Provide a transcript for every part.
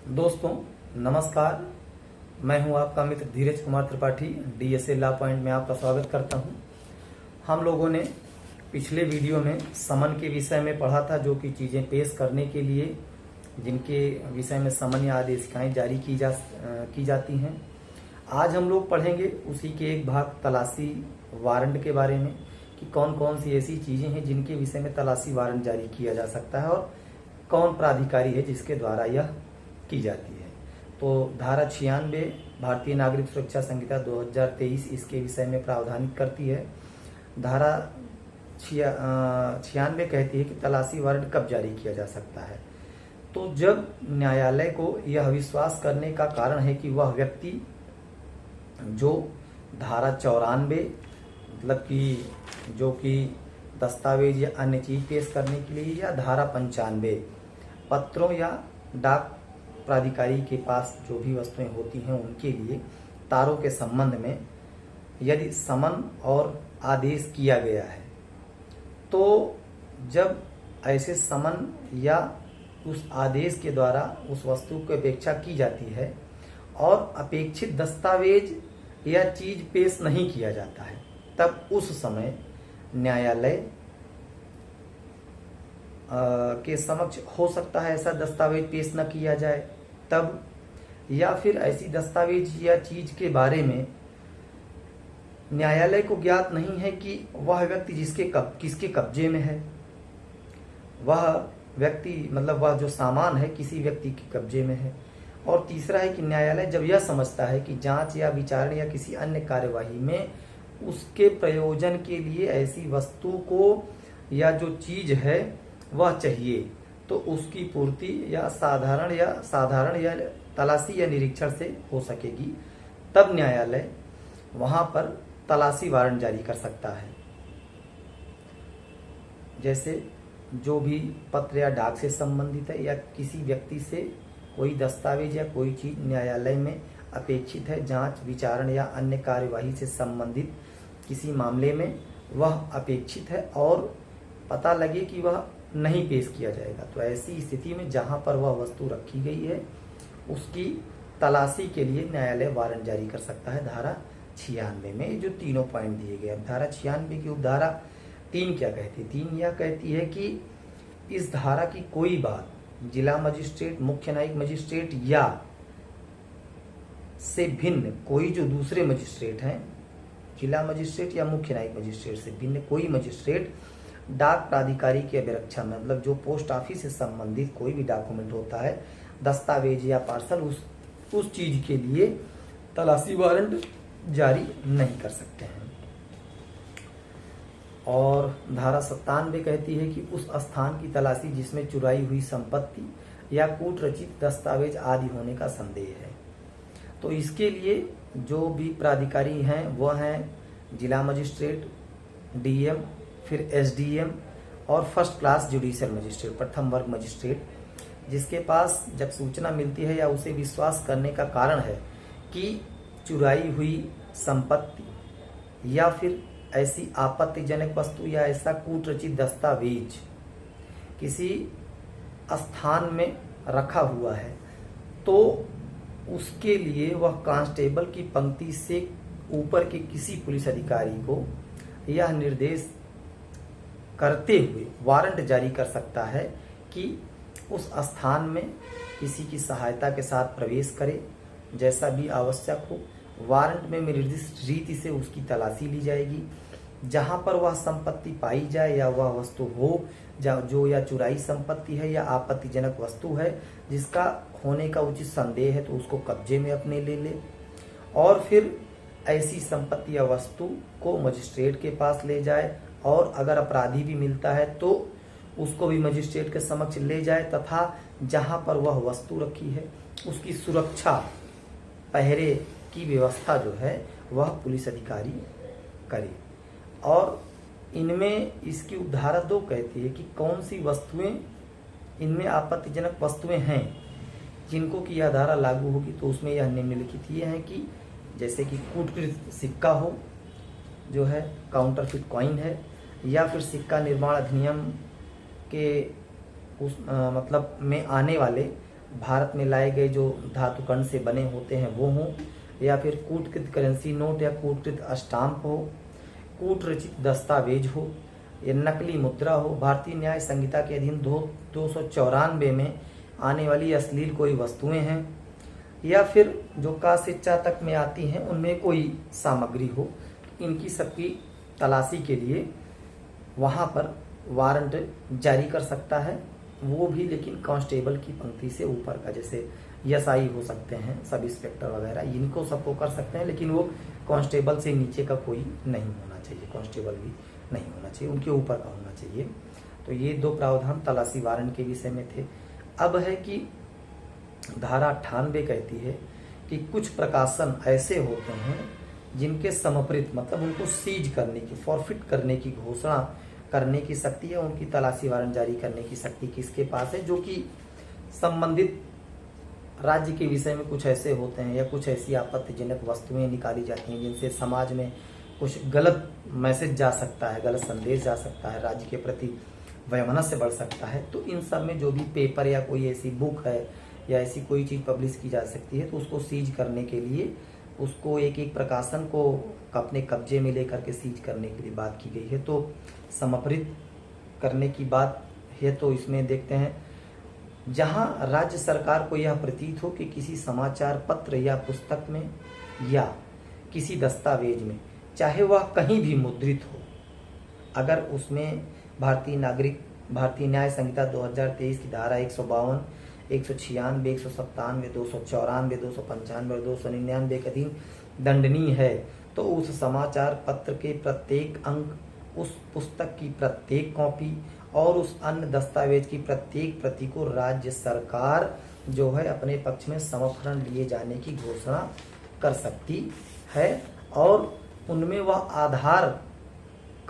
दोस्तों नमस्कार। मैं हूं आपका मित्र Dheeraj Kumar Tripathi. DSA law point में आपका स्वागत करता हूं। हम लोगों ने पिछले वीडियो में समन के विषय में पढ़ा था, जो कि चीज़ें पेश करने के लिए जिनके विषय में समन या आदेशिकाएं जारी की जाती हैं। आज हम लोग पढ़ेंगे उसी के एक भाग तलाशी वारंट के बारे में कि कौन कौन सी ऐसी चीज़ें हैं जिनके विषय में तलाशी वारंट जारी किया जा सकता है और कौन प्राधिकारी है जिसके द्वारा यह की जाती है। तो धारा 96 भारतीय नागरिक सुरक्षा संहिता 2023 इसके विषय में प्रावधानित करती है। धारा 96 कहती है कि तलाशी वारंट कब जारी किया जा सकता है। तो जब न्यायालय को यह विश्वास करने का कारण है कि वह व्यक्ति जो धारा 94 मतलब कि जो कि दस्तावेज या अन्य चीज पेश करने के लिए, या धारा 95 पत्रों या डाक प्राधिकारी के पास जो भी वस्तुएं होती हैं उनके लिए तारों के संबंध में यदि समन और आदेश किया गया है, तो जब ऐसे समन या उस आदेश के द्वारा उस वस्तु की अपेक्षा की जाती है और अपेक्षित दस्तावेज या चीज पेश नहीं किया जाता है, तब उस समय न्यायालय के समक्ष हो सकता है ऐसा दस्तावेज पेश न किया जाए तब, या फिर ऐसी दस्तावेज या चीज के बारे में न्यायालय को ज्ञात नहीं है कि वह व्यक्ति किसके कब्जे में है, वह व्यक्ति मतलब वह जो सामान है किसी व्यक्ति के कब्जे में है। और तीसरा है कि न्यायालय जब यह समझता है कि जांच या विचारण या किसी अन्य कार्यवाही में उसके प्रयोजन के लिए ऐसी वस्तु को या जो चीज है वह चाहिए, तो उसकी पूर्ति या साधारण या तलाशी या निरीक्षण से हो सकेगी, तब न्यायालय वहां पर तलाशी वारंट जारी कर सकता है। जैसे जो भी पत्र या डाक से संबंधित है या किसी व्यक्ति से कोई दस्तावेज या कोई चीज न्यायालय में अपेक्षित है, जांच विचारण या अन्य कार्यवाही से संबंधित किसी मामले में वह अपेक्षित है और पता लगे कि वह नहीं पेश किया जाएगा, तो ऐसी स्थिति में जहां पर वह वस्तु रखी गई है उसकी तलाशी के लिए न्यायालय वारंट जारी कर सकता है। धारा 96 में जो तीनों पॉइंट दिए गए। धारा 96 की उपधारा 3 क्या कहती है? 3 यह कहती है कि इस धारा की कोई बात जिला मजिस्ट्रेट, मुख्य न्यायिक मजिस्ट्रेट या से भिन्न कोई जो दूसरे मजिस्ट्रेट हैं, जिला मजिस्ट्रेट या मुख्य न्यायिक मजिस्ट्रेट से भिन्न कोई मजिस्ट्रेट डाक प्राधिकारी की अभिरक्षा में, मतलब जो पोस्ट ऑफिस से संबंधित कोई भी डॉक्यूमेंट होता है, दस्तावेज या पार्सल, उस चीज के लिए तलाशी वारंट जारी नहीं कर सकते हैं। और धारा 97 कहती है कि उस स्थान की तलाशी जिसमें चुराई हुई संपत्ति या कूट रचित दस्तावेज आदि होने का संदेह है। तो इसके लिए जो भी प्राधिकारी हैं वह हैं जिला मजिस्ट्रेट, डीएम, फिर एसडीएम और फर्स्ट क्लास जुडिशियल मजिस्ट्रेट, प्रथम वर्ग मजिस्ट्रेट, जिसके पास जब सूचना मिलती है या उसे विश्वास करने का कारण है कि चुराई हुई संपत्ति या फिर ऐसी आपत्तिजनक वस्तु या ऐसा कूट रचित दस्तावेज किसी स्थान में रखा हुआ है, तो उसके लिए वह कांस्टेबल की पंक्ति से ऊपर के किसी पुलिस अधिकारी को यह निर्देश करते हुए वारंट जारी कर सकता है कि उस स्थान में किसी की सहायता के साथ प्रवेश करे, जैसा भी आवश्यक हो। वारंट में निर्दिष्ट रीति से उसकी तलाशी ली जाएगी। जहां पर वह संपत्ति पाई जाए या वह वस्तु हो जो या चुराई संपत्ति है या आपत्तिजनक वस्तु है जिसका होने का उचित संदेह है, तो उसको कब्जे में अपने ले ले। और फिर ऐसी संपत्ति या वस्तु को मजिस्ट्रेट के पास ले जाए, और अगर अपराधी भी मिलता है तो उसको भी मजिस्ट्रेट के समक्ष ले जाए, तथा जहां पर वह वस्तु रखी है उसकी सुरक्षा, पहरे की व्यवस्था जो है वह पुलिस अधिकारी करे। और इनमें इसकी उपधारा 2 कहती है कि कौन सी वस्तुएं इनमें आपत्तिजनक वस्तुएं हैं जिनको की यह धारा लागू होगी। तो उसमें यह निम्नलिखित ये हैं कि जैसे कि कूटकृत सिक्का हो, जो है काउंटरफिट कॉइन है, या फिर सिक्का निर्माण अधिनियम के मतलब में आने वाले भारत में लाए गए जो धातुकण से बने होते हैं वो हों, या फिर कूटकृत करेंसी नोट या कूटकृत स्टाम्प हो, कूट रचित दस्तावेज हो, या नकली मुद्रा हो, भारतीय न्याय संहिता के अधीन 294 में आने वाली अश्लील कोई वस्तुएं हैं, या फिर जो का शिक्षा तक में आती हैं उनमें कोई सामग्री हो। इनकी सबकी तलाशी के लिए वहाँ पर वारंट जारी कर सकता है, वो भी लेकिन कांस्टेबल की पंक्ति से ऊपर का, जैसे एसआई हो सकते हैं, सब इंस्पेक्टर वगैरह, इनको सबको कर सकते हैं, लेकिन वो कांस्टेबल से नीचे का कोई नहीं होना चाहिए, कांस्टेबल भी नहीं होना चाहिए, उनके ऊपर का होना चाहिए। तो ये 2 प्रावधान तलाशी वारंट के विषय में थे। अब है कि धारा 98 कहती है कि कुछ प्रकाशन ऐसे होते हैं जिनके समर्पित, मतलब उनको सीज करने की, फॉरफिट करने की घोषणा करने की शक्ति है, उनकी तलाशी वारंट जारी करने की शक्ति किसके पास है, जो कि संबंधित राज्य के विषय में कुछ ऐसे होते हैं या कुछ ऐसी आपत्तिजनक वस्तुएं निकाली जाती हैं जिनसे समाज में कुछ गलत मैसेज जा सकता है, गलत संदेश जा सकता है, राज्य के प्रति वैमनस्य बढ़ सकता है। तो इन सब में जो भी पेपर या कोई ऐसी बुक है या ऐसी कोई चीज़ पब्लिश की जा सकती है, तो उसको सीज करने के लिए, उसको एक एक प्रकाशन को अपने कब्जे में लेकर के सीज करने के लिए बात की गई है। तो समर्पित करने की बात है, तो इसमें देखते हैं जहां राज्य सरकार को यह प्रतीत हो कि किसी समाचार पत्र या पुस्तक में या किसी दस्तावेज में, चाहे वह कहीं भी मुद्रित हो, अगर उसमें भारतीय न्याय संहिता 2023 की धारा 152, 196, 197, 294, 295 और 299 के अधीन दंडनीय है, तो उस समाचार पत्र के प्रत्येक अंक, उस पुस्तक की प्रत्येक कॉपी और उस अन्य दस्तावेज की प्रत्येक प्रति को राज्य सरकार जो है अपने पक्ष में समर्पण लिए जाने की घोषणा कर सकती है, और उनमें वह आधार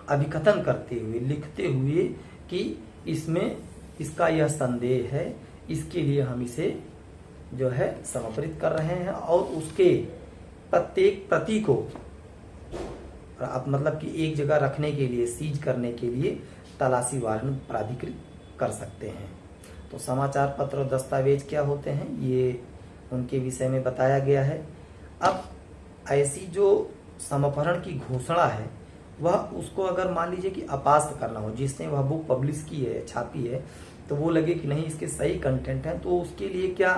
अभिकथन करते हुए, लिखते हुए कि इसमें इसका यह संदेह है, इसके लिए हम इसे जो है समर्पित कर रहे हैं, और उसके प्रत्येक प्रति को आप मतलब कि एक जगह रखने के लिए, सीज करने के लिए तलाशी वारंट प्राधिकृत कर सकते हैं। तो समाचार पत्र और दस्तावेज क्या होते हैं, ये उनके विषय में बताया गया है। अब ऐसी जो समर्पण की घोषणा है, वह उसको अगर मान लीजिए कि अपास्त करना हो, जिसने वह बुक पब्लिश की है, छापी है, तो वो लगे कि नहीं इसके सही कंटेंट है, तो उसके लिए क्या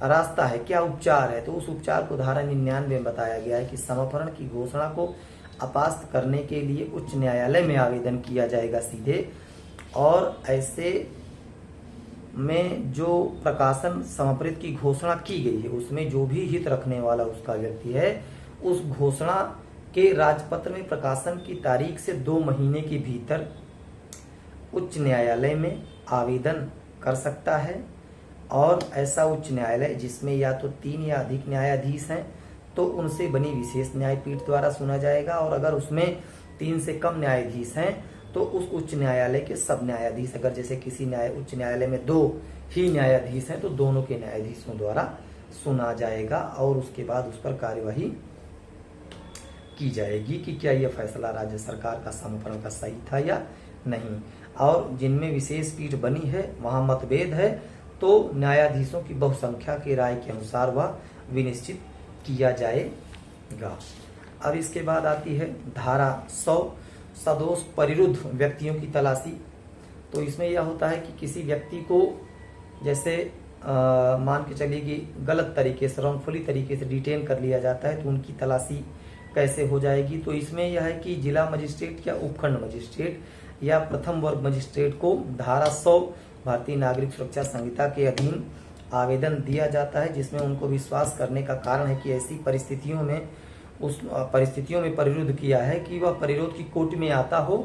रास्ता है, क्या उपचार है, तो उस उपचार को धारा 99 में बताया गया है कि समर्पण की घोषणा को अपास्त करने के लिए उच्च न्यायालय में आवेदन किया जाएगा सीधे, और ऐसे में जो प्रकाशन समर्पित की घोषणा की गई है उसमें जो भी हित रखने वाला उसका व्यक्ति है, उस घोषणा के राजपत्र में प्रकाशन की तारीख से 2 महीने के भीतर उच्च न्यायालय में आवेदन कर सकता है। और ऐसा उच्च न्यायालय जिसमें या तो 3 या अधिक न्यायाधीश हैं, तो उनसे बनी विशेष न्यायपीठ द्वारा सुना जाएगा, और अगर उसमें 3 से कम न्यायाधीश हैं तो उस उच्च न्यायालय के सब न्यायाधीश, अगर जैसे किसी उच्च न्यायालय में 2 ही न्यायाधीश हैं, तो दोनों के न्यायाधीशों द्वारा सुना जाएगा, और उसके बाद उस पर कार्यवाही की जाएगी कि क्या यह फैसला राज्य सरकार का समर्पण का सही था या नहीं। और जिनमें विशेष पीठ बनी है वहां मतभेद है, तो न्यायाधीशों की बहुसंख्या की राय के अनुसार वह विनिश्चित किया जाएगा। अब इसके बाद आती है धारा 100, सदोष परिरुद्ध व्यक्तियों की तलाशी। तो इसमें यह होता है कि किसी व्यक्ति को जैसे मान के चलिए कि गलत तरीके से, रॉन्गफुली तरीके से डिटेन कर लिया जाता है, तो उनकी तलाशी कैसे हो जाएगी। तो इसमें यह है कि जिला मजिस्ट्रेट या उपखंड मजिस्ट्रेट या प्रथम वर्ग मजिस्ट्रेट को धारा 100 भारतीय नागरिक सुरक्षा संहिता के अधीन आवेदन दिया जाता है, जिसमें उनको विश्वास करने का कारण है कि ऐसी परिस्थितियों में उस परिस्थितियों में परिरुद्ध किया है कि वह परिरोध की कोर्ट में आता हो,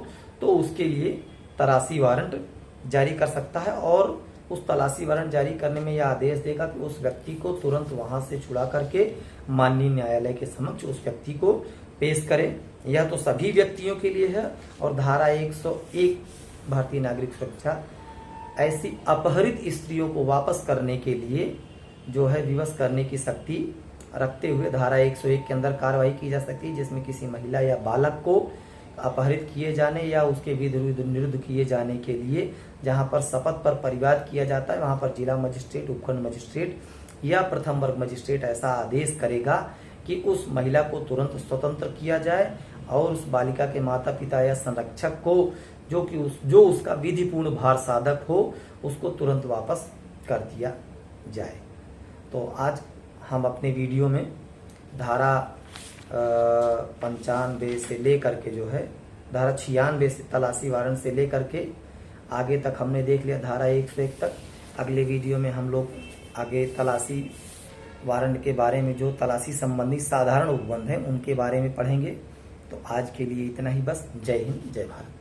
तो उसके लिए तलाशी वारंट जारी कर सकता है, और उस तलाशी वारंट जारी करने में यह आदेश देगा कि उस व्यक्ति को तुरंत वहां से छुड़ा करके माननीय न्यायालय के समक्ष उस व्यक्ति को पेश करें। यह तो सभी व्यक्तियों के लिए है। और धारा 101 भारतीय नागरिक सुरक्षा ऐसी अपहरित स्त्रियों को वापस करने के लिए जो है विवश करने की शक्ति रखते हुए धारा 101 के अंदर कार्रवाई की जा सकती है, जिसमें किसी महिला या बालक को अपहरित किए जाने या उसके विरुद्ध किए जाने के लिए जहां पर शपथ पर परिवाद किया जाता है, वहां पर जिला मजिस्ट्रेट, उपखंड मजिस्ट्रेट या प्रथम वर्ग मजिस्ट्रेट ऐसा आदेश करेगा कि उस महिला को तुरंत स्वतंत्र किया जाए और उस बालिका के माता पिता या संरक्षक को जो उसका विधिपूर्ण भार साधक हो उसको तुरंत वापस कर दिया जाए। तो आज हम अपने वीडियो में धारा 95 से लेकर के जो है धारा 96 से तलाशी वारंट से लेकर के आगे तक हमने देख लिया धारा 101 तक। अगले वीडियो में हम लोग आगे तलाशी वारंट के बारे में, जो तलाशी संबंधी साधारण उपबंध हैं उनके बारे में पढ़ेंगे। तो आज के लिए इतना ही बस। जय हिंद, जय भारत।